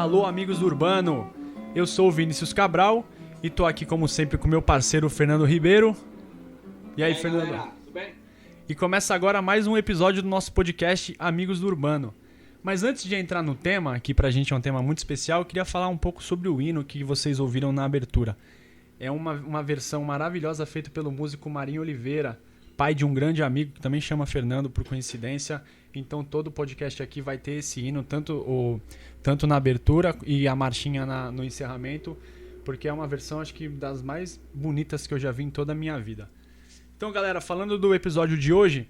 Alô, amigos do Urbano! Eu sou o Vinícius Cabral e tô aqui, como sempre, com meu parceiro Fernando Ribeiro. E aí, Fernando? Galera, tudo bem? E começa agora mais um episódio do nosso podcast Amigos do Urbano. Mas antes de entrar no tema, que pra gente é um tema muito especial, eu queria falar um pouco sobre o hino que vocês ouviram na abertura. É uma versão maravilhosa feita pelo músico Marinho Oliveira, pai de um grande amigo que também chama Fernando, por coincidência. Então todo o podcast aqui vai ter esse hino, tanto na abertura e a marchinha no encerramento, porque é uma versão, acho que, das mais bonitas que eu já vi em toda a minha vida. Então, galera, falando do episódio de hoje,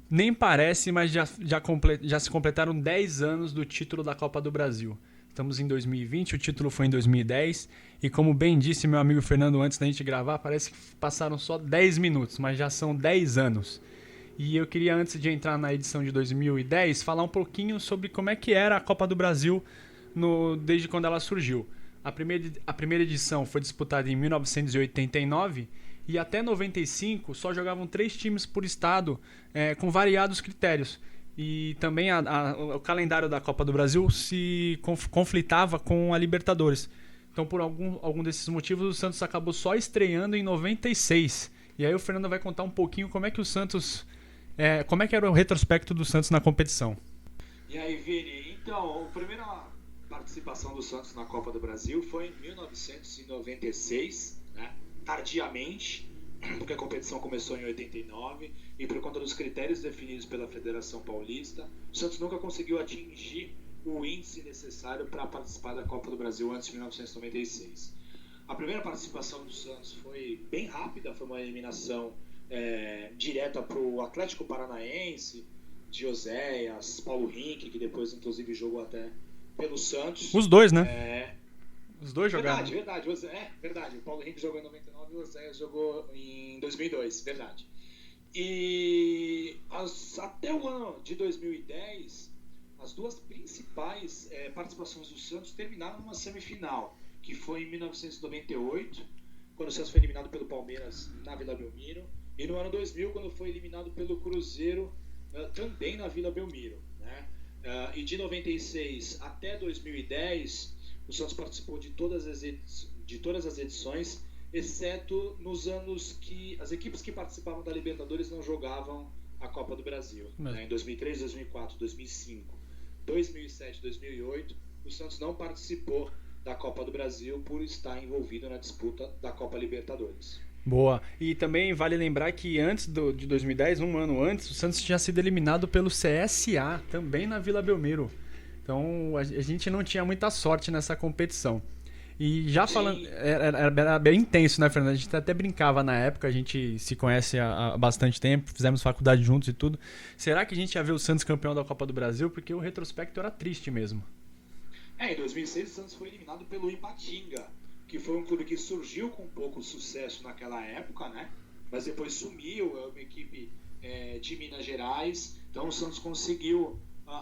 nem parece, mas já se completaram 10 anos do título da Copa do Brasil. Estamos em 2020, o título foi em 2010, e como bem disse meu amigo Fernando antes da gente gravar, parece que passaram só 10 minutos, mas já são 10 anos. E eu queria, antes de entrar na edição de 2010, falar um pouquinho sobre como é que era a Copa do Brasil desde quando ela surgiu. A primeira edição foi disputada em 1989 e até 95 só jogavam 3 times por estado, com variados critérios. E também o calendário da Copa do Brasil se conflitava com a Libertadores. Então, por algum desses motivos, o Santos acabou só estreando em 96. E aí o Fernando vai contar um pouquinho como é que o Santos... como é que era o retrospecto do Santos na competição. E aí, Vini? Então, a primeira participação do Santos na Copa do Brasil foi em 1996, né? Tardiamente, porque a competição começou em 89 e por conta dos critérios definidos pela Federação Paulista, o Santos nunca conseguiu atingir o índice necessário para participar da Copa do Brasil antes de 1996. A primeira participação do Santos foi bem rápida, foi uma eliminação direta para o Atlético Paranaense, de Oséias, Paulo Rink, que depois inclusive jogou até pelo Santos. Os dois, né? Os dois jogaram. Verdade. Verdade. O Paulo Rink jogou em 99 e o Oséias jogou em 2002, verdade. E até o ano de 2010, as duas principais participações do Santos terminaram numa semifinal, que foi em 1998, quando o Santos foi eliminado pelo Palmeiras na Vila Belmiro, e no ano 2000, quando foi eliminado pelo Cruzeiro, também na Vila Belmiro, né? E de 96 até 2010, o Santos participou de todas as edições, exceto nos anos que as equipes que participavam da Libertadores não jogavam a Copa do Brasil. Né? Em 2003, 2004, 2005, 2007, 2008, o Santos não participou da Copa do Brasil por estar envolvido na disputa da Copa Libertadores. Boa. E também vale lembrar que antes de 2010, um ano antes, o Santos tinha sido eliminado pelo CSA, também na Vila Belmiro. Então a gente não tinha muita sorte nessa competição. E já falando, era bem intenso, né, Fernando? A gente até brincava na época, a gente se conhece há bastante tempo, fizemos faculdade juntos e tudo. Será que a gente ia ver o Santos campeão da Copa do Brasil? Porque o retrospecto era triste mesmo. Em 2006 o Santos foi eliminado pelo Ipatinga, que foi um clube que surgiu com pouco sucesso naquela época, né? Mas depois sumiu, é uma equipe de Minas Gerais. Então o Santos conseguiu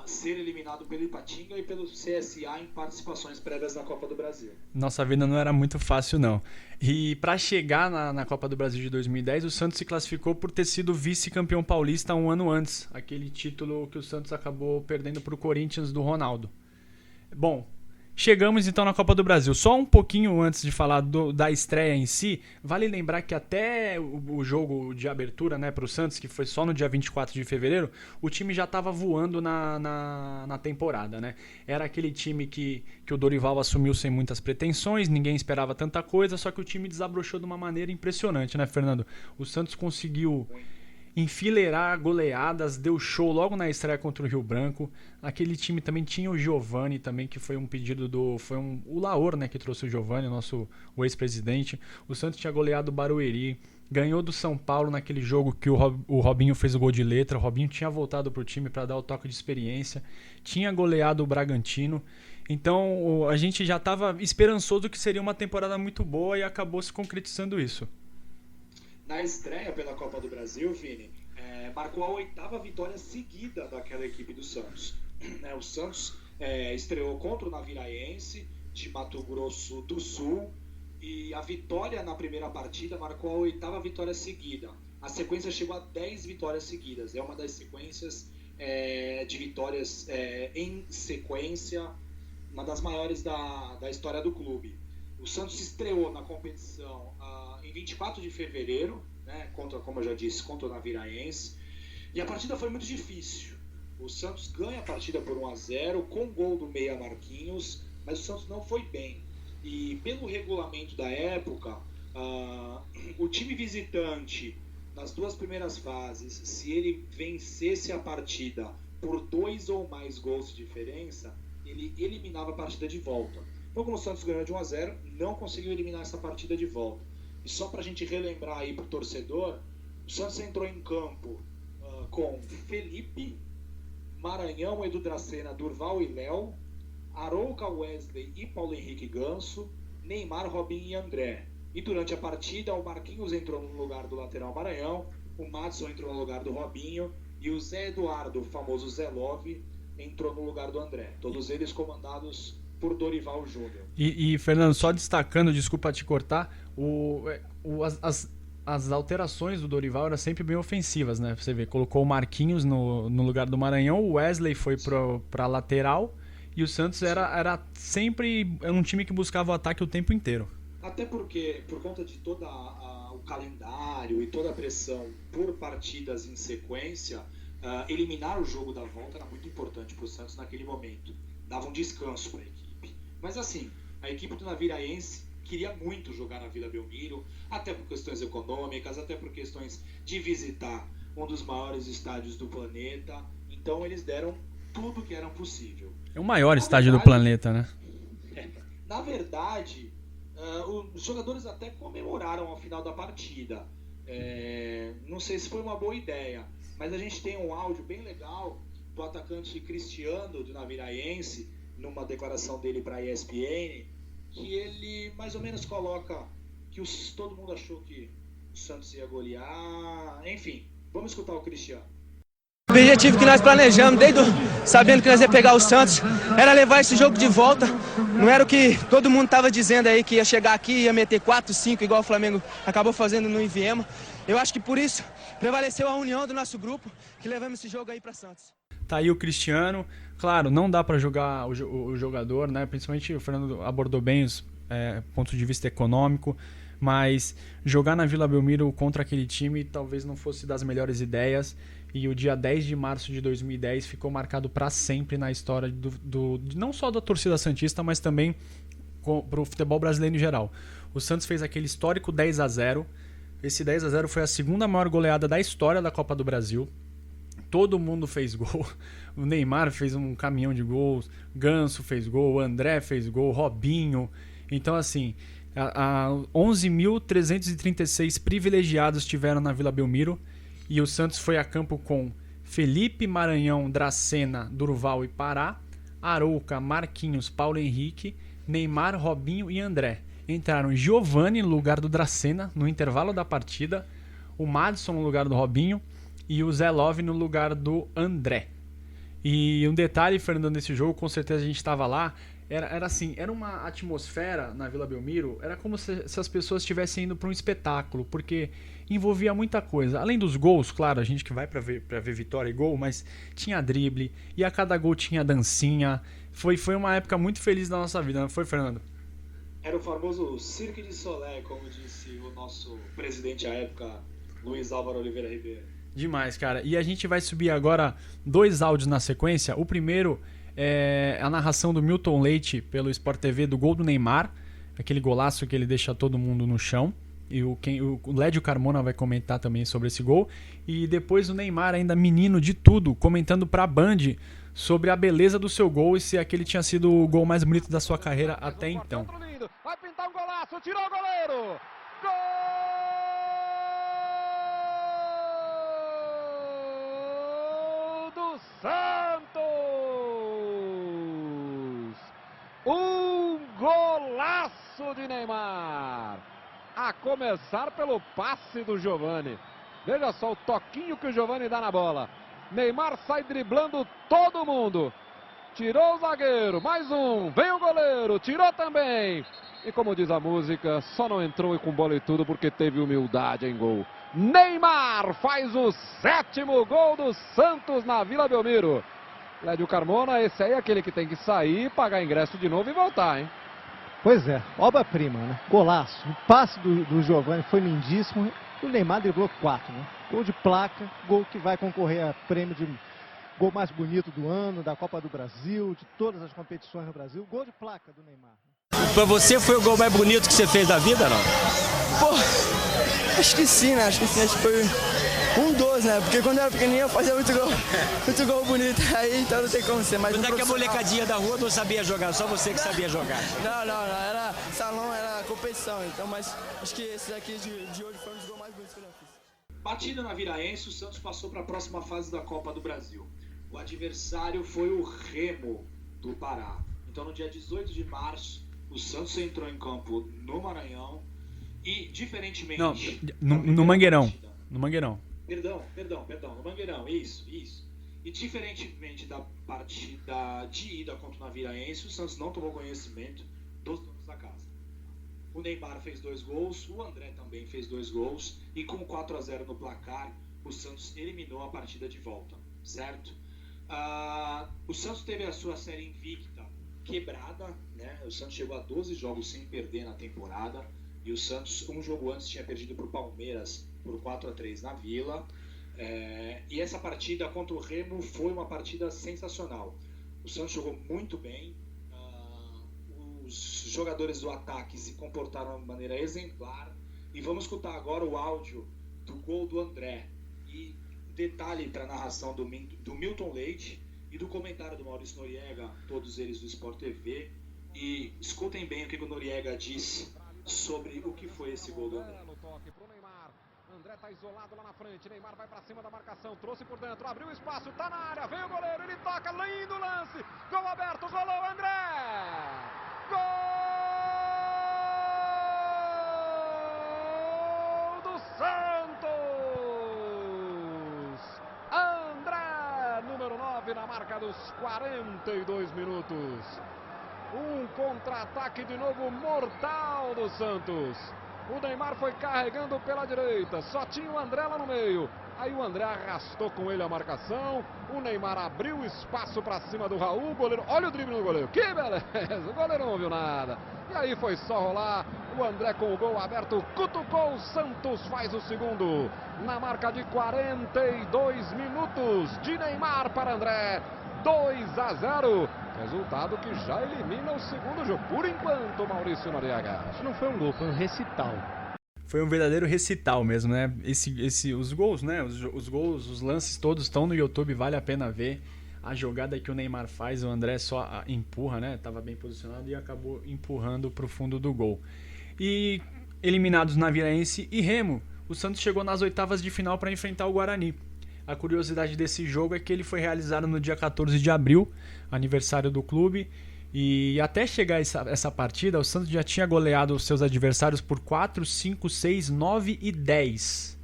ser eliminado pelo Ipatinga e pelo CSA em participações prévias na Copa do Brasil. Nossa vida não era muito fácil, não. E para chegar na Copa do Brasil de 2010, o Santos se classificou por ter sido vice-campeão paulista um ano antes. Aquele título que o Santos acabou perdendo para o Corinthians do Ronaldo. Bom, chegamos então na Copa do Brasil. Só um pouquinho antes de falar da estreia em si, vale lembrar que até o jogo de abertura, né, para o Santos, que foi só no dia 24 de fevereiro, o time já estava voando na temporada, né? Era aquele time que o Dorival assumiu sem muitas pretensões, ninguém esperava tanta coisa, só que o time desabrochou de uma maneira impressionante, né, Fernando? O Santos conseguiu enfileirar goleadas, deu show logo na estreia contra o Rio Branco. Aquele time também tinha o Giovani também, que foi um pedido o Laor, né, que trouxe o Giovani, o ex-presidente. O Santos tinha goleado o Barueri, ganhou do São Paulo naquele jogo que o Robinho fez o gol de letra. O Robinho tinha voltado pro time para dar o toque de experiência, tinha goleado o Bragantino. Então a gente já estava esperançoso que seria uma temporada muito boa e acabou se concretizando isso. Na estreia pela Copa do Brasil, Vini, marcou a 8ª vitória seguida daquela equipe do Santos. O Santos estreou contra o Naviraense de Mato Grosso do Sul e a vitória na primeira partida marcou a 8ª vitória seguida. A sequência chegou a 10 vitórias seguidas. É uma das sequências de vitórias em sequência uma das maiores da história do clube. O Santos estreou na competição em 24 de fevereiro, né, como eu já disse, contra o Naviraense, e a partida foi muito difícil. O Santos ganha a partida por 1-0 com gol do meia Marquinhos, mas o Santos não foi bem. E pelo regulamento da época, o time visitante, nas duas primeiras fases, se ele vencesse a partida por 2 ou mais gols de diferença, ele eliminava a partida de volta. Então, como o Santos ganhou de 1-0, não conseguiu eliminar essa partida de volta. E só para a gente relembrar aí para o torcedor, o Santos entrou em campo com Felipe, Maranhão, Edu Dracena, Durval e Léo, Arouca, Wesley e Paulo Henrique Ganso, Neymar, Robinho e André. E durante a partida, o Marquinhos entrou no lugar do lateral Maranhão, o Madison entrou no lugar do Robinho e o Zé Eduardo, o famoso Zé Love, entrou no lugar do André. Todos eles comandados por Dorival Júnior. E Fernando, só destacando, desculpa te cortar, as alterações do Dorival eram sempre bem ofensivas, né? Você vê, colocou o Marquinhos no lugar do Maranhão, o Wesley foi para lateral e o Santos era sempre um time que buscava o ataque o tempo inteiro. Até porque, por conta de todo o calendário e toda a pressão por partidas em sequência, eliminar o jogo da volta era muito importante para o Santos naquele momento. Dava um descanso para a equipe. Mas assim, a equipe do Naviraense queria muito jogar na Vila Belmiro, até por questões econômicas, até por questões de visitar um dos maiores estádios do planeta. Então eles deram tudo que era possível. É o maior estádio do planeta, né? Na verdade, os jogadores até comemoraram ao final da partida. Não sei se foi uma boa ideia, mas a gente tem um áudio bem legal do atacante Cristiano, do Naviraense, numa declaração dele para a ESPN, que ele mais ou menos coloca que todo mundo achou que o Santos ia golear. Enfim, vamos escutar o Cristiano. O objetivo que nós planejamos, sabendo que nós ia pegar o Santos, era levar esse jogo de volta. Não era o que todo mundo estava dizendo aí, que ia chegar aqui e ia meter 4, 5, igual o Flamengo acabou fazendo no Iviema. Eu acho que por isso prevaleceu a união do nosso grupo, que levamos esse jogo aí para Santos. Tá aí o Cristiano. Claro, não dá para jogar o jogador, né? Principalmente o Fernando abordou bem os pontos de vista econômico, mas jogar na Vila Belmiro contra aquele time talvez não fosse das melhores ideias. E o dia 10 de março de 2010 ficou marcado para sempre na história não só da torcida santista, mas também para o futebol brasileiro em geral. O Santos fez aquele histórico 10-0. Esse 10-0 foi a segunda maior goleada da história da Copa do Brasil. Todo mundo fez gol. O Neymar fez um caminhão de gols, Ganso fez gol, o André fez gol, Robinho. Então, assim, 11.336 privilegiados estiveram na Vila Belmiro. E o Santos foi a campo com Felipe, Maranhão, Dracena, Durval e Pará, Arouca, Marquinhos, Paulo Henrique, Neymar, Robinho e André. Entraram Giovani no lugar do Dracena, no intervalo da partida, o Madison no lugar do Robinho e o Zé Love no lugar do André. E um detalhe, Fernando, nesse jogo, com certeza a gente estava lá, era assim, era uma atmosfera na Vila Belmiro, era como se as pessoas estivessem indo para um espetáculo, porque envolvia muita coisa. Além dos gols, claro, a gente que vai para ver vitória e gol, mas tinha drible, e a cada gol tinha dancinha. Foi uma época muito feliz da nossa vida, não foi, Fernando? Era o famoso Cirque de Solé, como disse o nosso presidente à época, Luiz Álvaro Oliveira Ribeiro. Demais, cara. E a gente vai subir agora 2 áudios na sequência. O primeiro é a narração do Milton Leite pelo Sport TV do gol do Neymar, aquele golaço que ele deixa todo mundo no chão. E o Lédio Carmona vai comentar também sobre esse gol. E depois o Neymar, ainda menino de tudo, comentando pra Band sobre a beleza do seu gol e se aquele tinha sido o gol mais bonito da sua carreira até então. Vai pintar um golaço, tirou o goleiro! Gol do Santos! Um golaço de Neymar! A começar pelo passe do Giovani. Veja só o toquinho que o Giovani dá na bola. Neymar sai driblando todo mundo. Tirou o zagueiro, mais um, vem o goleiro, tirou também. E como diz a música, só não entrou com bola e tudo porque teve humildade em gol. Neymar faz o 7º gol do Santos na Vila Belmiro. Lédio Carmona, esse aí é aquele que tem que sair, pagar ingresso de novo e voltar, hein? Pois é, obra-prima, né? Golaço. O passe do Giovani foi lindíssimo. O Neymar driblou 4, né? Gol de placa, gol que vai concorrer a prêmio de gol mais bonito do ano, da Copa do Brasil, de todas as competições no Brasil. Gol de placa do Neymar. Pra você foi o gol mais bonito que você fez da vida, não? Pô, acho que sim, né? Acho que foi um dos, né? Porque quando eu era pequenininho eu fazia muito gol bonito. Aí então não tem como ser mais Quando é que a molecadinha da rua não sabia jogar, só você que sabia jogar? Não, era salão, era competição. Então, mas acho que esses aqui de hoje foram os gols mais bonitos que eu já fiz. Batida na Viraense, o Santos passou para a próxima fase da Copa do Brasil. O adversário foi o Remo do Pará. Então, no dia 18 de março, o Santos entrou em campo no Maranhão e, diferentemente... No Mangueirão. No Mangueirão. Perdão, no Mangueirão, isso. E, diferentemente da partida de ida contra o Naviraense, o Santos não tomou conhecimento dos donos da casa. O Neymar fez 2 gols, o André também fez 2 gols, e com 4-0 no placar, o Santos eliminou a partida de volta, certo? O Santos teve a sua série invicta quebrada, né? O Santos chegou a 12 jogos sem perder na temporada, e o Santos, um jogo antes, tinha perdido para o Palmeiras por 4-3 na Vila, e essa partida contra o Remo foi uma partida sensacional. O Santos jogou muito bem, os jogadores do ataque se comportaram de maneira exemplar, e vamos escutar agora o áudio do gol do André, e detalhe para a narração do Milton Leite e do comentário do Maurício Noriega, todos eles do Sport TV, e escutem bem o que o Noriega disse sobre o que foi esse gol do André. André tá isolado lá na frente, Neymar vai pra cima da marcação, trouxe por dentro, abriu espaço, tá na área, veio o goleiro, ele toca, lindo lance, gol aberto, golou André! Gol do Santos! André, número 9, na marca dos 42 minutos. Um contra-ataque de novo mortal do Santos. O Neymar foi carregando pela direita, só tinha o André lá no meio. Aí o André arrastou com ele a marcação, o Neymar abriu espaço para cima do Raul, o goleiro, olha o drible do goleiro, que beleza, o goleiro não viu nada. E aí foi só rolar, o André com o gol aberto, cutucou, o Santos faz o segundo. Na marca de 42 minutos, de Neymar para André, 2-0. Resultado que já elimina o segundo jogo. Por enquanto, Maurício Noriega. Isso não foi um gol, foi um recital. Foi um verdadeiro recital mesmo, né? Os gols, né? Os gols, os lances todos estão no YouTube, vale a pena ver. A jogada que o Neymar faz, o André só empurra, né? Tava bem posicionado e acabou empurrando pro fundo do gol. E eliminados Naviraense e Remo, o Santos chegou nas oitavas de final para enfrentar o Guarani. A curiosidade desse jogo é que ele foi realizado no dia 14 de abril, aniversário do clube, e até chegar essa partida, o Santos já tinha goleado os seus adversários por 4, 5, 6, 9 e 10.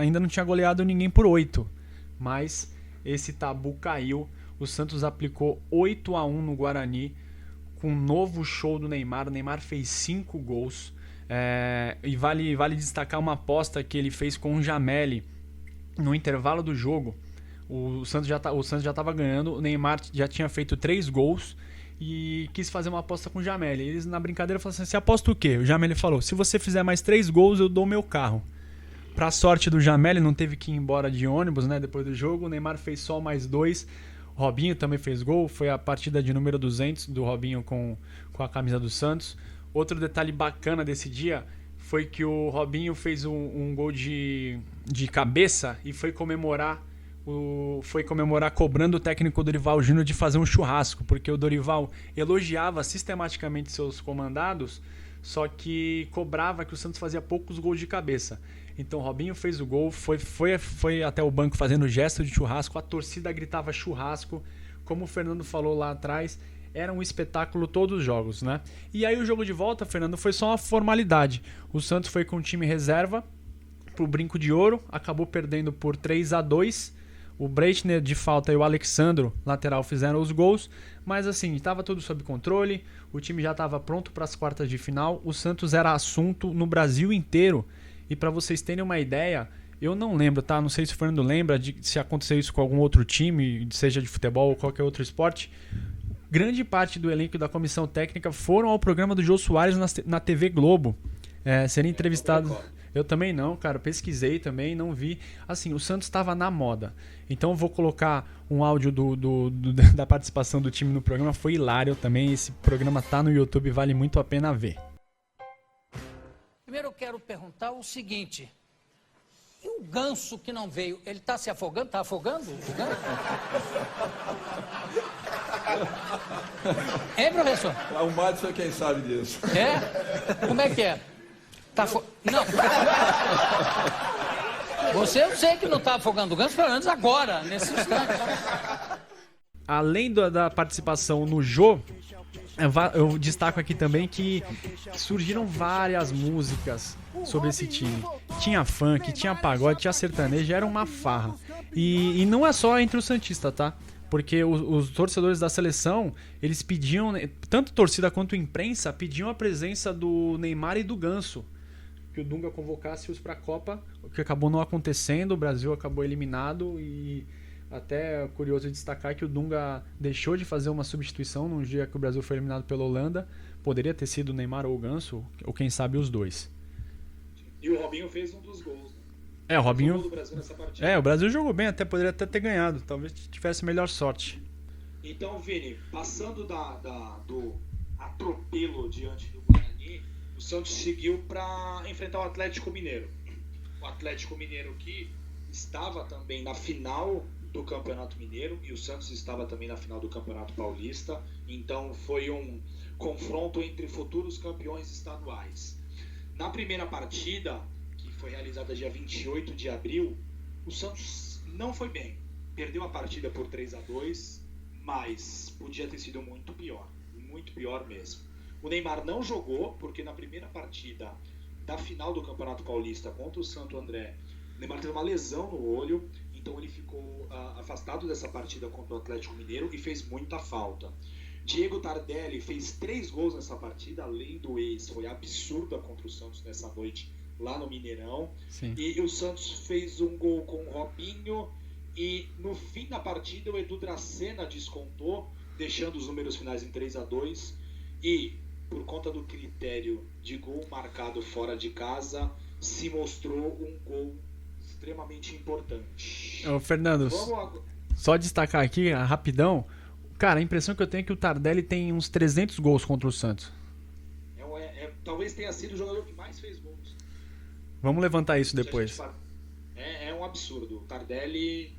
Ainda não tinha goleado ninguém por 8, mas esse tabu caiu. O Santos aplicou 8-1 no Guarani, com um novo show do Neymar. O Neymar fez 5 gols, e vale destacar uma aposta que ele fez com o Jameli. No intervalo do jogo, o Santos já estava ganhando, o Neymar já tinha feito 3 gols e quis fazer uma aposta com o Jameli. Eles na brincadeira falaram assim: você aposta o quê? O Jameli falou: se você fizer mais 3 gols, eu dou meu carro. Pra sorte do Jameli, não teve que ir embora de ônibus, né? Depois do jogo, o Neymar fez só mais 2. O Robinho também fez gol, foi a partida de número 200 do Robinho com a camisa do Santos. Outro detalhe bacana desse dia foi que o Robinho fez um gol de cabeça e foi comemorar cobrando o técnico Dorival Júnior de fazer um churrasco, porque o Dorival elogiava sistematicamente seus comandados, só que cobrava que o Santos fazia poucos gols de cabeça. Então o Robinho fez o gol, foi até o banco fazendo gesto de churrasco, a torcida gritava churrasco, como o Fernando falou lá atrás. Era um espetáculo todos os jogos, né? E aí o jogo de volta, Fernando, foi só uma formalidade. O Santos foi com o time reserva pro Brinco de Ouro, acabou perdendo por 3-2. O Breitner de falta e o Alexandro, lateral, fizeram os gols. Mas assim, estava tudo sob controle, o time já estava pronto para as quartas de final. O Santos era assunto no Brasil inteiro. E para vocês terem uma ideia, Eu não lembro, tá? Não sei se o Fernando lembra se aconteceu isso com algum outro time, seja de futebol ou qualquer outro esporte. Grande parte do elenco da comissão técnica foram ao programa do Jô Soares na TV Globo. Serem entrevistados. Eu também não, cara. Pesquisei também, não vi. Assim, o Santos estava na moda. Então eu vou colocar um áudio da participação do time no programa. Foi hilário também. Esse programa tá no YouTube, vale muito a pena ver. Primeiro eu quero perguntar o seguinte. E o Ganso que não veio, ele está se afogando? Está afogando o Ganso? Professor? O Madison é quem sabe disso. Como é que é? Não. Você eu sei que não está afogando o Ganso, pelo menos agora, nesse instante. Além da participação no Jô, eu destaco aqui também que surgiram várias músicas sobre esse time. Tinha funk, tinha pagode, tinha sertanejo, era uma farra. E não é só entre os santistas, tá? Porque os torcedores da seleção, eles pediam, tanto torcida quanto imprensa, pediam a presença do Neymar e do Ganso. Que o Dunga convocasse-os para a Copa, o que acabou não acontecendo, o Brasil acabou eliminado e até é curioso destacar que o Dunga deixou de fazer uma substituição num dia que o Brasil foi eliminado pela Holanda. Poderia ter sido o Neymar ou o Ganso, ou quem sabe os dois. E o Robinho fez um dos gols, né? O Robinho. O gol do Brasil nessa partida. O Brasil jogou bem, poderia até ter ganhado. Talvez tivesse melhor sorte. Então, Vini, passando do atropelo diante do Guarani, o Santos seguiu para enfrentar o Atlético Mineiro. O Atlético Mineiro que estava também na final do Campeonato Mineiro e o Santos estava também na final do Campeonato Paulista. Então foi um confronto entre futuros campeões estaduais. Na primeira partida, que foi realizada dia 28 de abril, o Santos não foi bem. Perdeu a partida por 3-2, mas podia ter sido muito pior mesmo. O Neymar não jogou, porque na primeira partida da final do Campeonato Paulista contra o Santo André, o Neymar teve uma lesão no olho, então ele ficou afastado dessa partida contra o Atlético Mineiro e fez muita falta. Diego Tardelli fez 3 gols nessa partida, além do ex, foi absurda contra o Santos nessa noite lá no Mineirão. Sim. E o Santos fez um gol com o Robinho e no fim da partida o Edu Dracena descontou, deixando os números finais em 3-2 e por conta do critério de gol marcado fora de casa, se mostrou um gol extremamente importante. Fernando, só destacar aqui, rapidão, cara, a impressão que eu tenho é que o Tardelli tem uns 300 gols contra o Santos. Talvez tenha sido o jogador que mais fez gols. Vamos levantar isso depois. É um absurdo. O Tardelli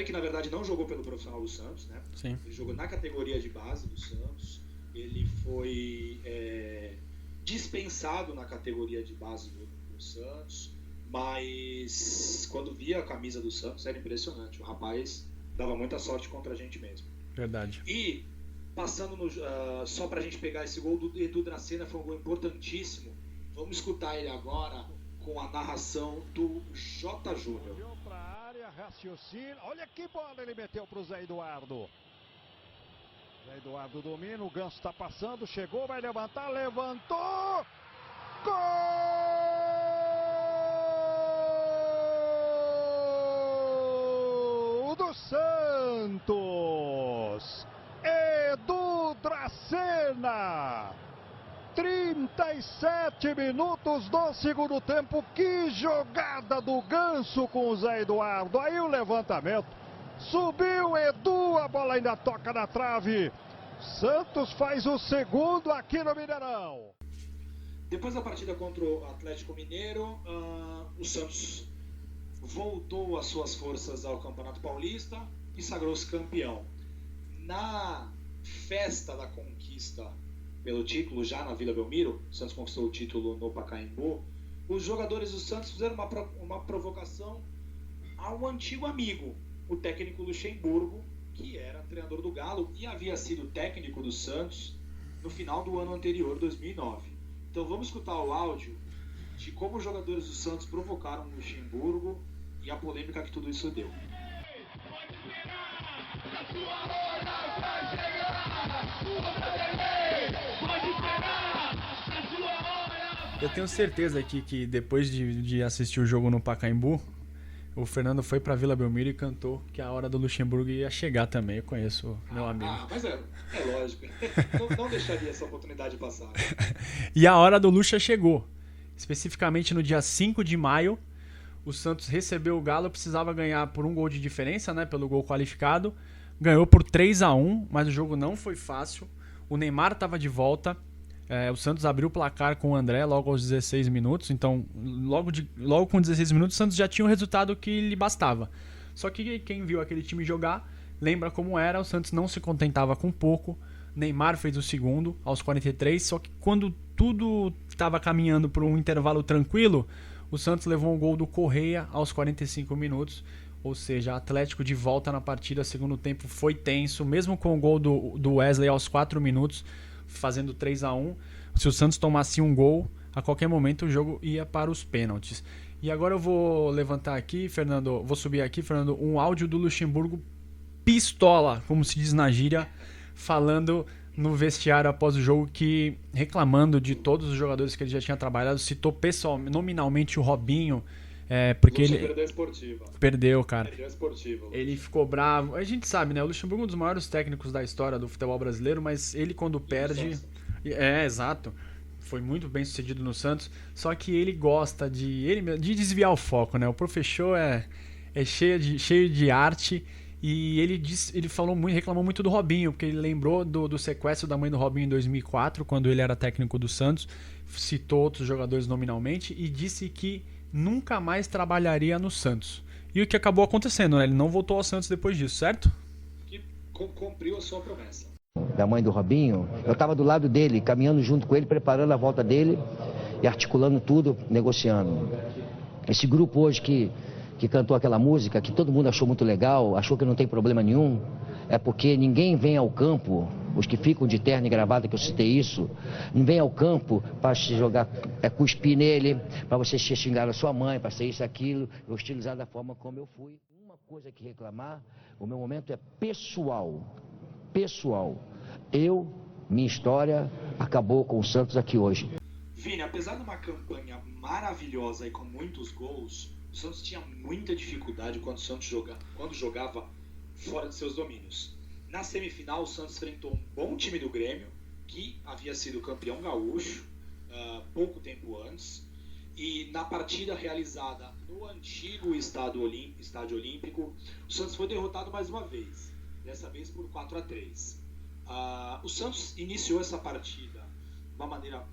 que na verdade não jogou pelo profissional do Santos, né? Sim. Ele jogou na categoria de base do Santos. Ele foi dispensado na categoria de base do Santos, mas quando via a camisa do Santos era impressionante. O rapaz dava muita sorte contra a gente mesmo. Verdade. E passando só pra gente pegar esse gol do Edu Dracena, foi um gol importantíssimo. Vamos escutar ele agora com a narração do J. Júnior. Pra área, raciocínio. Olha que bola ele meteu pro Zé Eduardo. Zé Eduardo domina, o Ganso tá passando, chegou, vai levantar, levantou! Gol do Santos! Edu Dracena! 37 minutos do segundo tempo, que jogada do Ganso com o Zé Eduardo, aí o levantamento, subiu Edu, a bola ainda toca na trave, Santos faz o segundo aqui no Mineirão. Depois da partida contra o Atlético Mineiro, o Santos voltou as suas forças ao Campeonato Paulista e sagrou-se campeão. Na festa da conquista pelo título, já na Vila Belmiro, o Santos conquistou o título no Pacaembu, os jogadores do Santos fizeram uma provocação ao antigo amigo, o técnico Luxemburgo, que era treinador do Galo e havia sido técnico do Santos no final do ano anterior, 2009. Então vamos escutar o áudio de como os jogadores do Santos provocaram o Luxemburgo e a polêmica que tudo isso deu. Eu tenho certeza aqui que depois de assistir o jogo no Pacaembu, o Fernando foi pra Vila Belmiro e cantou que a hora do Luxemburgo ia chegar também. Eu conheço meu amigo. Mas é lógico. não deixaria essa oportunidade passar. E a hora do Luxa chegou. Especificamente no dia 5 de maio, o Santos recebeu o Galo, precisava ganhar por um gol de diferença, né, pelo gol qualificado. Ganhou por 3-1, mas o jogo não foi fácil. O Neymar estava de volta. O Santos abriu o placar com o André logo aos 16 minutos. Então, logo com 16 minutos, o Santos já tinha o resultado que lhe bastava. Só que quem viu aquele time jogar lembra como era. O Santos não se contentava com pouco. Neymar fez o segundo aos 43. Só que quando tudo estava caminhando para um intervalo tranquilo, o Santos levou um gol do Correia aos 45 minutos. Ou seja, Atlético de volta na partida. Segundo tempo foi tenso. Mesmo com o gol do Wesley aos 4 minutos, fazendo 3-1. Se o Santos tomasse um gol, a qualquer momento o jogo ia para os pênaltis. E agora eu vou levantar aqui, Fernando, um áudio do Luxemburgo pistola, como se diz na gíria, falando no vestiário após o jogo, que reclamando de todos os jogadores que ele já tinha trabalhado, citou pessoalmente, nominalmente o Robinho, porque ele perdeu a esportiva. Perdeu, cara. Perdeu a esportiva. Ele ficou bravo. A gente sabe, né? O Luxemburgo é um dos maiores técnicos da história do futebol brasileiro, mas ele quando perde... exato. Foi muito bem sucedido no Santos, só que ele gosta de desviar o foco, né? O professor é cheio de arte, e ele reclamou muito do Robinho, porque ele lembrou do sequestro da mãe do Robinho em 2004, quando ele era técnico do Santos, citou outros jogadores nominalmente e disse que nunca mais trabalharia no Santos. E o que acabou acontecendo, né? Ele não voltou ao Santos depois disso, certo? Que cumpriu a sua promessa. Da mãe do Robinho, eu estava do lado dele, caminhando junto com ele, preparando a volta dele e articulando tudo, negociando. Esse grupo hoje que cantou aquela música, que todo mundo achou muito legal, achou que não tem problema nenhum, é porque ninguém vem ao campo, os que ficam de terno e gravata, que eu citei isso, não vem ao campo para se jogar, cuspir nele, para você xingar a sua mãe, para ser isso, aquilo, hostilizar da forma como eu fui. Uma coisa que reclamar, o meu momento é pessoal. Minha história acabou com o Santos aqui hoje. Vini, apesar de uma campanha maravilhosa e com muitos gols, o Santos tinha muita dificuldade quando jogava fora de seus domínios. Na semifinal, o Santos enfrentou um bom time do Grêmio, que havia sido campeão gaúcho pouco tempo antes, e na partida realizada no antigo Estádio Olímpico, o Santos foi derrotado mais uma vez, dessa vez por 4-3. O Santos iniciou essa partida de uma maneira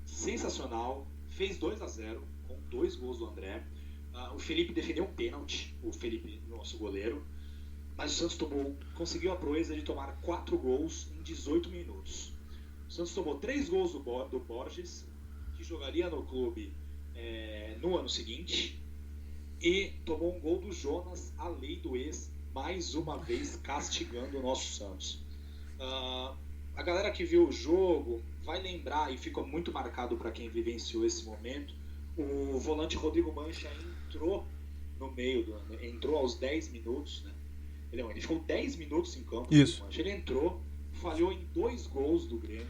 sensacional, fez 2-0 com 2 gols do André. O Felipe defendeu um pênalti, o Felipe, nosso goleiro, mas o Santos conseguiu a proeza de tomar 4 gols em 18 minutos. O Santos tomou 3 gols do Borges, que jogaria no clube no ano seguinte, e tomou um gol do Jonas, a lei do ex, mais uma vez castigando o nosso Santos. A galera que viu o jogo vai lembrar, e ficou muito marcado para quem vivenciou esse momento, o volante Rodrigo Mancha entrou no meio, entrou aos 10 minutos, né? Ele ficou 10 minutos em campo. Isso. Ele entrou, falhou em 2 gols do Grêmio.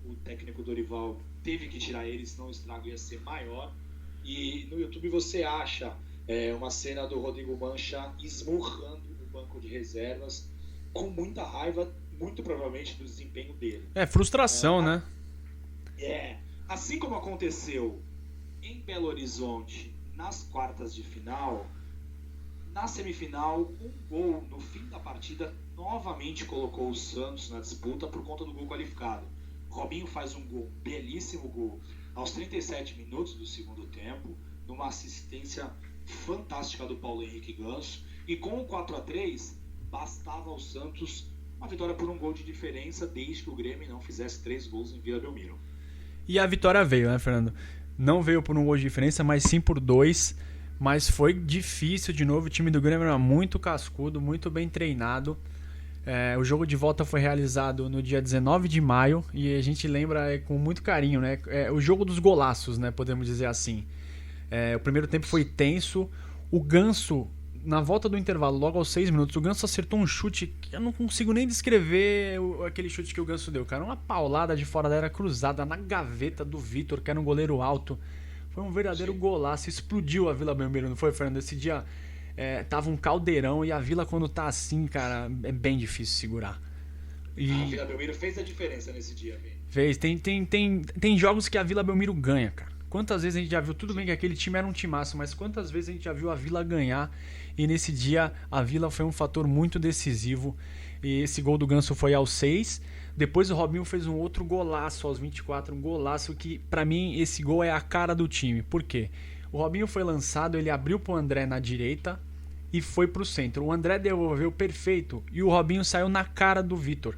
O técnico Dorival teve que tirar ele, senão o estrago ia ser maior. E no YouTube você acha uma cena do Rodrigo Mancha esmurrando o banco de reservas com muita raiva, muito provavelmente do desempenho dele. Frustração, né? Assim como aconteceu em Belo Horizonte nas quartas de final, na semifinal, um gol no fim da partida novamente colocou o Santos na disputa por conta do gol qualificado. Robinho faz um gol, belíssimo gol, aos 37 minutos do segundo tempo, numa assistência fantástica do Paulo Henrique Ganso, e com o 4-3 bastava ao Santos uma vitória por um gol de diferença, desde que o Grêmio não fizesse 3 gols em Vila Belmiro. E a vitória veio, né, Fernando? Não veio por um gol de diferença, mas sim por 2. Mas foi difícil de novo. O time do Grêmio era muito cascudo, muito bem treinado. O jogo de volta foi realizado no dia 19 de maio. E a gente lembra com muito carinho, né? O jogo dos golaços, né? Podemos dizer assim. O primeiro tempo foi tenso. O Ganso na volta do intervalo, logo aos 6 minutos, o Ganso acertou um chute que eu não consigo nem descrever aquele chute que o Ganso deu, cara. Uma paulada de fora da área cruzada na gaveta do Vitor, que era um goleiro alto. Foi um verdadeiro golaço, explodiu a Vila Belmiro, não foi, Fernando? Esse dia tava um caldeirão e a Vila, quando tá assim, cara, é bem difícil segurar. A Vila Belmiro fez a diferença nesse dia, Vini. Fez. Tem jogos que a Vila Belmiro ganha, cara. Quantas vezes a gente já viu, tudo bem que aquele time era um timaço, mas quantas vezes a gente já viu a Vila ganhar, e nesse dia a Vila foi um fator muito decisivo, e esse gol do Ganso foi aos 6, depois o Robinho fez um outro golaço aos 24, um golaço que pra mim esse gol é a cara do time. Por quê? O Robinho foi lançado, ele abriu pro André na direita e foi pro centro. O André devolveu perfeito e o Robinho saiu na cara do Vitor.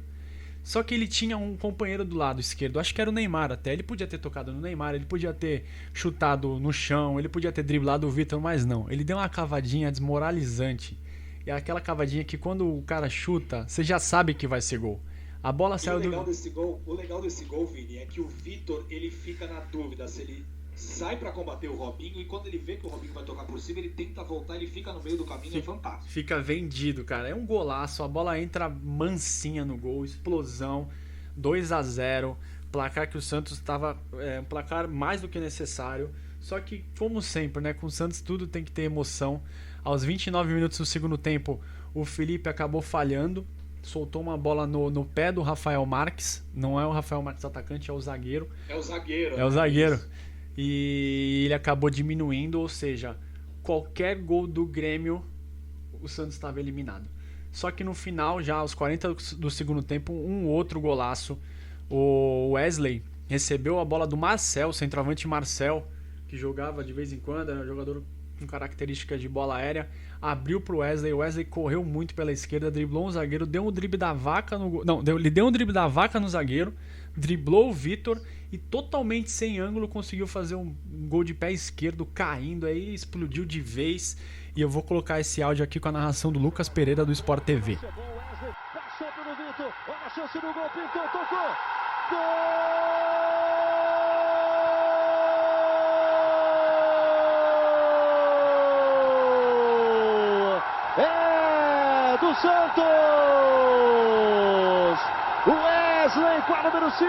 Só que ele tinha um companheiro do lado esquerdo, acho que era o Neymar até. Ele podia ter tocado no Neymar, ele podia ter chutado no chão, ele podia ter driblado o Vitor, mas não. Ele deu uma cavadinha desmoralizante. E é aquela cavadinha que quando o cara chuta, você já sabe que vai ser gol. A bola saiu do... O legal desse gol, Vini, é que o Vitor, ele fica na dúvida se ele sai pra combater o Robinho, e quando ele vê que o Robinho vai tocar por cima, ele tenta voltar, ele fica no meio do caminho, é fantástico. Fica vendido, cara. É um golaço, a bola entra mansinha no gol, explosão, 2-0, placar que o Santos estava, um placar mais do que necessário, só que, como sempre, né, com o Santos tudo tem que ter emoção. Aos 29 minutos do segundo tempo, o Felipe acabou falhando, soltou uma bola no pé do Rafael Marques, não é o Rafael Marques atacante, é o zagueiro. É o zagueiro. É o zagueiro. E ele acabou diminuindo, ou seja, qualquer gol do Grêmio, o Santos estava eliminado. Só que no final, já aos 40 do segundo tempo, um outro golaço. O Wesley recebeu a bola do Marcel, centroavante Marcel, que jogava de vez em quando, era um jogador com características de bola aérea, abriu pro Wesley, o Wesley correu muito pela esquerda, driblou um zagueiro, deu um drible da vaca no... ele deu um drible da vaca no zagueiro, driblou o Vitor e totalmente sem ângulo conseguiu fazer um gol de pé esquerdo caindo, aí explodiu de vez. E eu vou colocar esse áudio aqui com a narração do Lucas Pereira do Sport TV. Passou pelo Vitor, olha a chance do gol, pintou, tocou, gol! É do Santos! Wesley com a número 5!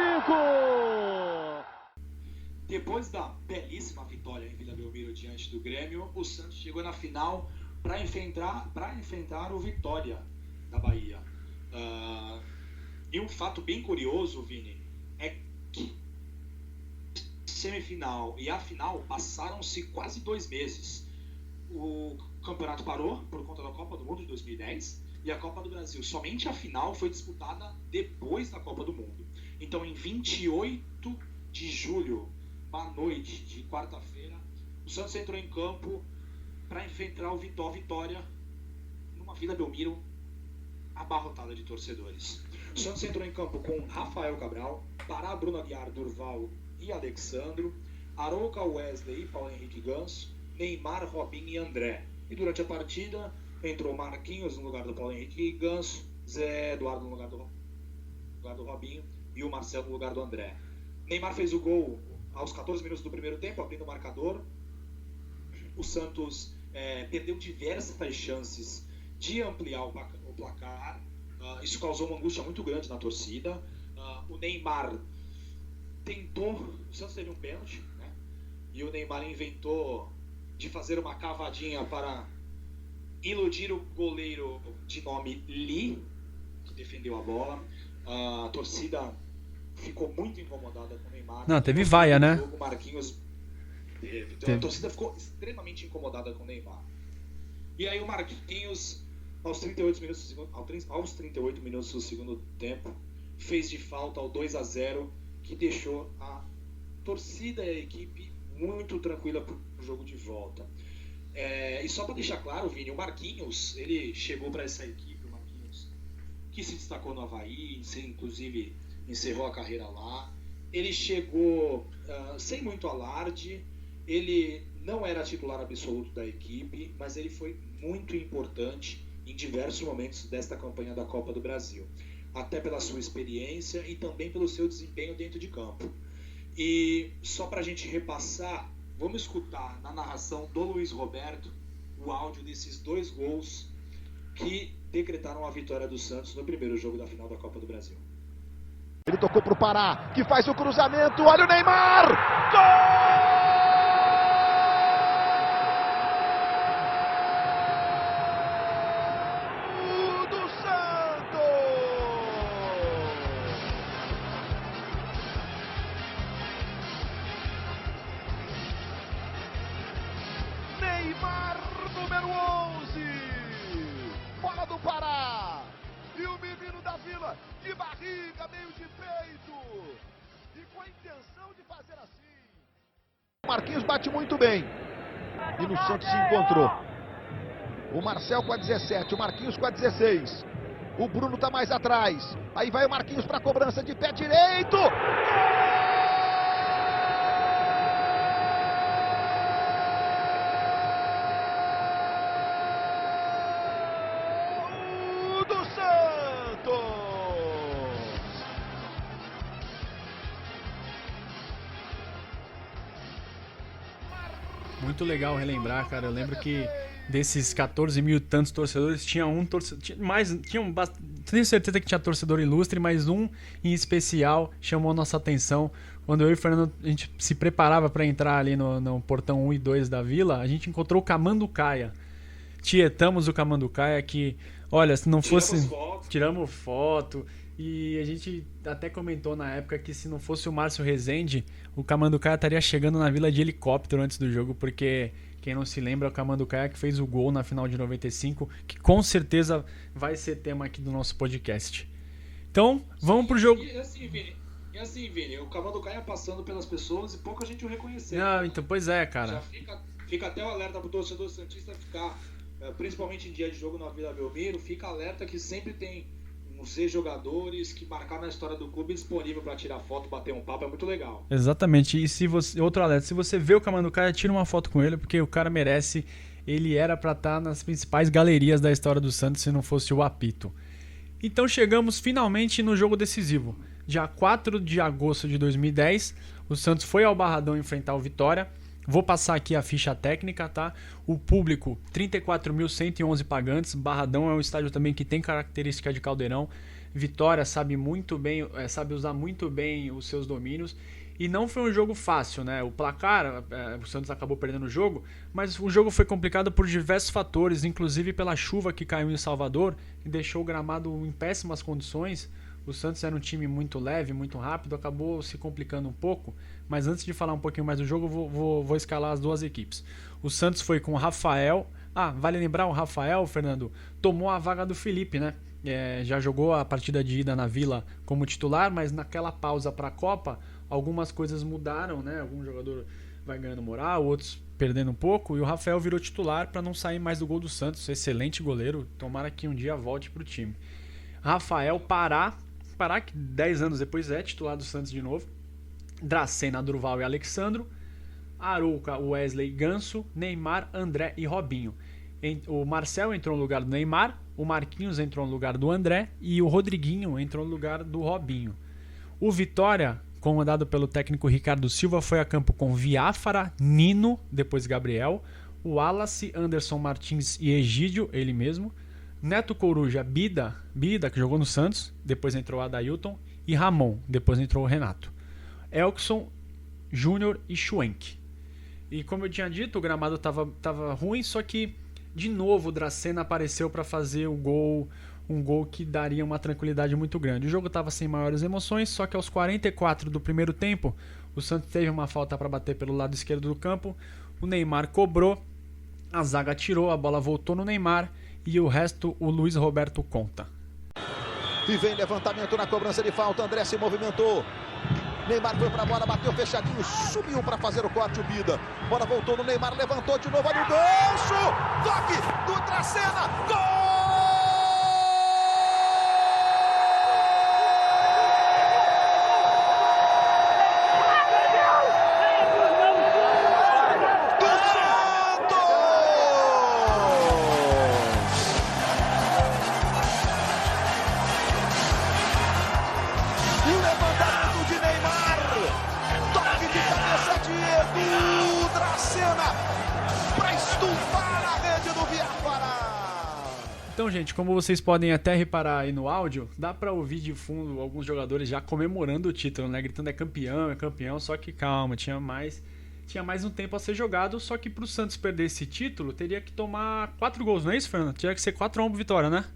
Depois da belíssima vitória em Vila Belmiro diante do Grêmio, o Santos chegou na final para enfrentar o Vitória da Bahia. E um fato bem curioso, Vini, é que semifinal e a final passaram-se quase 2 meses. O campeonato parou por conta da Copa do Mundo de 2010 e a Copa do Brasil. Somente a final foi disputada depois da Copa do Mundo. Então, em 28 de julho, à noite de quarta-feira, o Santos entrou em campo para enfrentar o Vitória numa Vila Belmiro abarrotada de torcedores. O Santos entrou em campo com Rafael Cabral, Pará, Bruno Aguiar, Durval e Alexandro, Arouca, Wesley e Paulo Henrique Ganso, Neymar, Robinho e André. E durante a partida entrou Marquinhos no lugar do Paulo Henrique Ganso, Zé Eduardo no lugar do Robinho e o Marcelo no lugar do André. Neymar fez o gol aos 14 minutos do primeiro tempo, abrindo o marcador. O Santos perdeu diversas chances de ampliar o placar. Isso causou uma angústia muito grande na torcida. O Neymar tentou... O Santos teve um pênalti, né? E o Neymar inventou de fazer uma cavadinha para iludir o goleiro de nome Lee, que defendeu a bola. A torcida ficou muito incomodada com o Neymar. Não, teve vaia, né? O Marquinhos a torcida ficou extremamente incomodada com o Neymar. E aí o Marquinhos, aos 38 minutos do segundo tempo, fez de falta ao 2-0, que deixou a torcida e a equipe muito tranquila para o jogo de volta. E só para deixar claro, Vini, o Marquinhos, ele chegou para essa equipe, o Marquinhos, que se destacou no Avaí, inclusive encerrou a carreira lá. Ele chegou sem muito alarde, ele não era titular absoluto da equipe, mas ele foi muito importante em diversos momentos desta campanha da Copa do Brasil, até pela sua experiência e também pelo seu desempenho dentro de campo. E só para a gente repassar, vamos escutar na narração do Luiz Roberto o áudio desses 2 gols que decretaram a vitória do Santos no primeiro jogo da final da Copa do Brasil. Ele tocou pro Pará, que faz o cruzamento, olha o Neymar! Gol! Neymar, número 11, bola do Pará, e o menino da Vila, de barriga, meio de peito, e com a intenção de fazer assim. O Marquinhos bate muito bem, e no Santos se encontrou. O Marcel com a 17, o Marquinhos com a 16, o Bruno tá mais atrás, aí vai o Marquinhos para a cobrança de pé direito. Muito legal relembrar, cara. Eu lembro que desses 14 mil e tantos torcedores, tinha um torcedor. Tenho certeza que tinha torcedor ilustre, mas um em especial chamou a nossa atenção. Quando eu e o Fernando a gente se preparava para entrar ali no portão 1 e 2 da Vila, a gente encontrou o Camanducaia. Tietamos o Camanducaia, que, olha, se não fosse. Tiramos foto. E a gente até comentou na época que se não fosse o Márcio Rezende, o Camanducaia estaria chegando na Vila de helicóptero antes do jogo, porque quem não se lembra é o Camanducaia que fez o gol na final de 95, que com certeza vai ser tema aqui do nosso podcast. Então, vamos pro jogo. E assim, Vini, o Camanducaia passando pelas pessoas e pouca gente o reconheceu. Não, então, pois é, cara. Já fica até o alerta pro torcedor santista ficar, principalmente em dia de jogo na Vila Belmiro, fica alerta que sempre tem uns 6 jogadores que marcaram na história do clube disponível para tirar foto, bater um papo, é muito legal. Exatamente, e se você, outro alerta, se você vê o Camanducaia, tira uma foto com ele, porque o cara merece, ele era para estar nas principais galerias da história do Santos se não fosse o apito. Então chegamos finalmente no jogo decisivo. Dia 4 de agosto de 2010, o Santos foi ao Barradão enfrentar o Vitória. Vou passar aqui a ficha técnica, tá? O público, 34.111 pagantes. Barradão é um estádio também que tem característica de caldeirão. Vitória sabe muito bem, sabe usar muito bem os seus domínios. E não foi um jogo fácil, né? O placar, o Santos acabou perdendo o jogo, mas o jogo foi complicado por diversos fatores, inclusive pela chuva que caiu em Salvador, que deixou o gramado em péssimas condições. O Santos era um time muito leve, muito rápido, acabou se complicando um pouco. Mas antes de falar um pouquinho mais do jogo, vou escalar as duas equipes. O Santos foi com o Rafael. Vale lembrar, o Rafael, Fernando, tomou a vaga do Felipe, né? Já jogou a partida de ida na Vila como titular, mas naquela pausa para a Copa, algumas coisas mudaram, né? Algum jogador vai ganhando moral, outros perdendo um pouco, e o Rafael virou titular para não sair mais do gol do Santos. Excelente goleiro, tomara que um dia volte para o time. Rafael, Pará, que 10 anos depois é titular do Santos de novo. Dracena, Durval e Alexandro. Arouca, Wesley, Ganso, Neymar, André e Robinho. O Marcel entrou no lugar do Neymar, o Marquinhos entrou no lugar do André e o Rodriguinho entrou no lugar do Robinho. O Vitória, comandado pelo técnico Ricardo Silva, foi a campo com Viáfara, Nino, depois Gabriel, o Wallace, Anderson Martins e Egídio, ele mesmo, Neto Coruja, Bida, que jogou no Santos, depois entrou Adailton, e Ramon, depois entrou o Renato. Elkson, Júnior e Schwenk. E como eu tinha dito, o gramado tava ruim, só que de novo o Dracena apareceu para fazer um gol que daria uma tranquilidade muito grande. O jogo estava sem maiores emoções, só que aos 44 do primeiro tempo, o Santos teve uma falta para bater pelo lado esquerdo do campo, o Neymar cobrou, a zaga tirou, a bola voltou no Neymar e o resto o Luiz Roberto conta. E vem levantamento na cobrança de falta, André se movimentou. Neymar foi pra bola, bateu fechadinho, subiu para fazer o corte, o Bida. Bola voltou no Neymar, levantou de novo, olha o gancho! Toque do Dracena, gol! Dracena para Indo para a rede do Biafara. Então, gente, como vocês podem até reparar aí no áudio, dá pra ouvir de fundo alguns jogadores já comemorando o título, né? Gritando é campeão, só que calma, tinha mais um tempo a ser jogado, só que pro Santos perder esse título, teria que tomar 4 gols, não é isso, Fernando? Tinha que ser 4-1 vitória, né?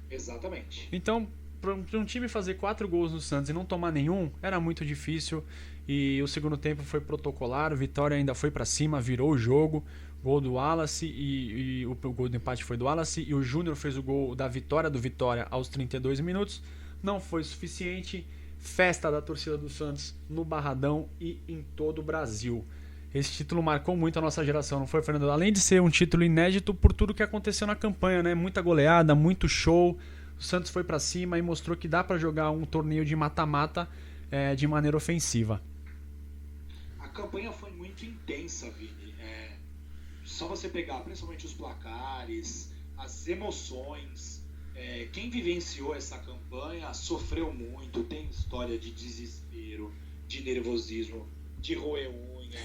Exatamente. Então, para um time fazer 4 gols no Santos e não tomar nenhum, era muito difícil. E o segundo tempo foi protocolar, o Vitória ainda foi para cima, virou o jogo. Gol do Wallace e o gol do empate foi do Wallace. E o Júnior fez o gol da vitória do Vitória aos 32 minutos. Não foi suficiente. Festa da torcida do Santos no Barradão e em todo o Brasil. Esse título marcou muito a nossa geração, não foi, Fernando? Além de ser um título inédito por tudo que aconteceu na campanha, né? Muita goleada, muito show. O Santos foi pra cima e mostrou que dá pra jogar um torneio de mata-mata de maneira ofensiva. A campanha foi muito intensa, Vini. Só você pegar principalmente os placares, as emoções. Quem vivenciou essa campanha sofreu muito, tem história de desespero, de nervosismo, de roer unha.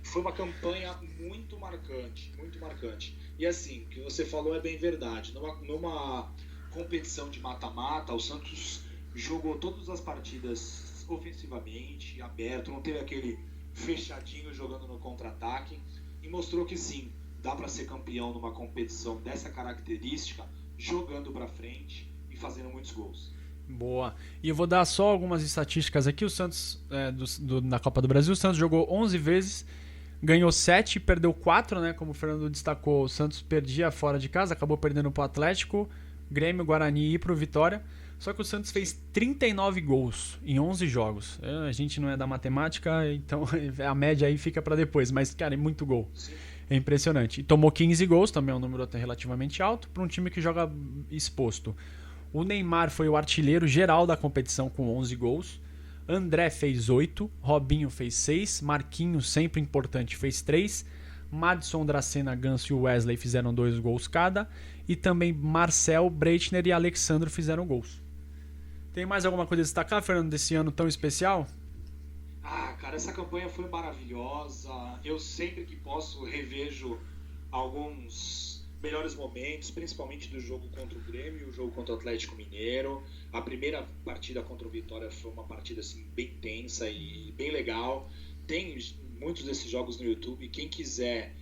Foi uma campanha muito marcante, muito marcante. E assim, o que você falou é bem verdade. Numa competição de mata-mata, o Santos jogou todas as partidas ofensivamente, aberto, não teve aquele fechadinho jogando no contra-ataque e mostrou que sim, dá para ser campeão numa competição dessa característica, jogando para frente e fazendo muitos gols. Boa. E eu vou dar só algumas estatísticas aqui. O Santos, na Copa do Brasil, o Santos jogou 11 vezes, ganhou 7 e perdeu 4, né? Como o Fernando destacou, o Santos perdia fora de casa, acabou perdendo para o Atlético, Grêmio, Guarani e para o Vitória. Só que o Santos fez 39 gols em 11 jogos. A gente não é da matemática, então a média aí fica para depois. Mas, cara, é muito gol. Sim. É impressionante. E tomou 15 gols, também é um número até relativamente alto, para um time que joga exposto. O Neymar foi o artilheiro geral da competição com 11 gols. André fez 8, Robinho fez 6, Marquinhos, sempre importante, fez 3. Madison, Dracena, Ganso e Wesley fizeram 2 gols cada. E também Marcel, Breitner e Alexandro fizeram gols. Tem mais alguma coisa a destacar, Fernando, desse ano tão especial? Cara, essa campanha foi maravilhosa. Eu sempre que posso revejo alguns melhores momentos, principalmente do jogo contra o Grêmio e o jogo contra o Atlético Mineiro. A primeira partida contra o Vitória foi uma partida assim, bem tensa e bem legal. Tem muitos desses jogos no YouTube. Quem quiser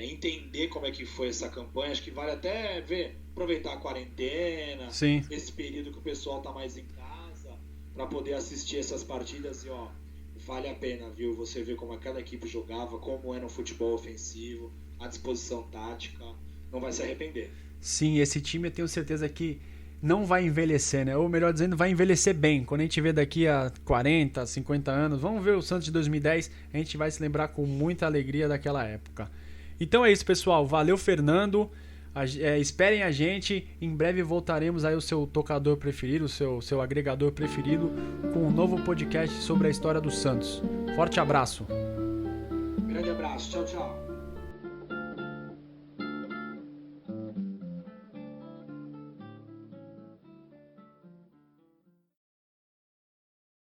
entender como é que foi essa campanha, acho que vale até aproveitar a quarentena, Sim. Esse período que o pessoal tá mais em casa, para poder assistir essas partidas e vale a pena, viu? Você vê como cada equipe jogava, como era um futebol ofensivo, a disposição tática, não vai se arrepender. Sim, esse time eu tenho certeza que não vai envelhecer, né? Ou melhor dizendo, vai envelhecer bem. Quando a gente vê daqui a 40, 50 anos, vamos ver o Santos de 2010, a gente vai se lembrar com muita alegria daquela época. Então é isso, pessoal. Valeu, Fernando. Esperem a gente. Em breve voltaremos aí o seu tocador preferido, o seu agregador preferido, com um novo podcast sobre a história do Santos. Forte abraço. Grande abraço. Tchau, tchau.